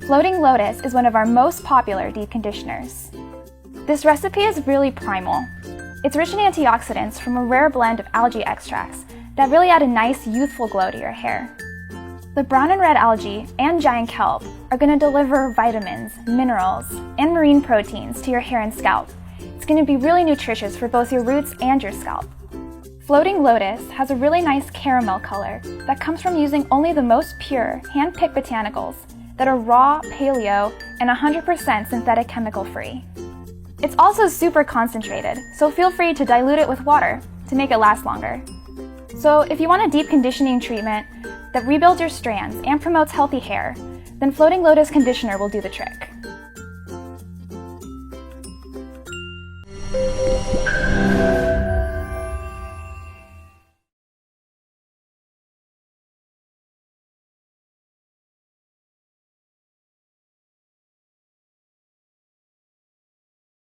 Floating Lotus is one of our most popular deep conditioners. This recipe is really primal. It's rich in antioxidants from a rare blend of algae extracts that really add a nice, youthful glow to your hair. The brown and red algae and giant kelp are going to deliver vitamins, minerals, and marine proteins to your hair and scalp. It's going to be really nutritious for both your roots and your scalp. Floating Lotus has a really nice caramel color that comes from using only the most pure, hand-picked botanicals that are raw, paleo, and 100% synthetic chemical-free. It's also super concentrated, so feel free to dilute it with water to make it last longer. So if you want a deep conditioning treatment that rebuilds your strands and promotes healthy hair, then Floating Lotus Conditioner will do the trick.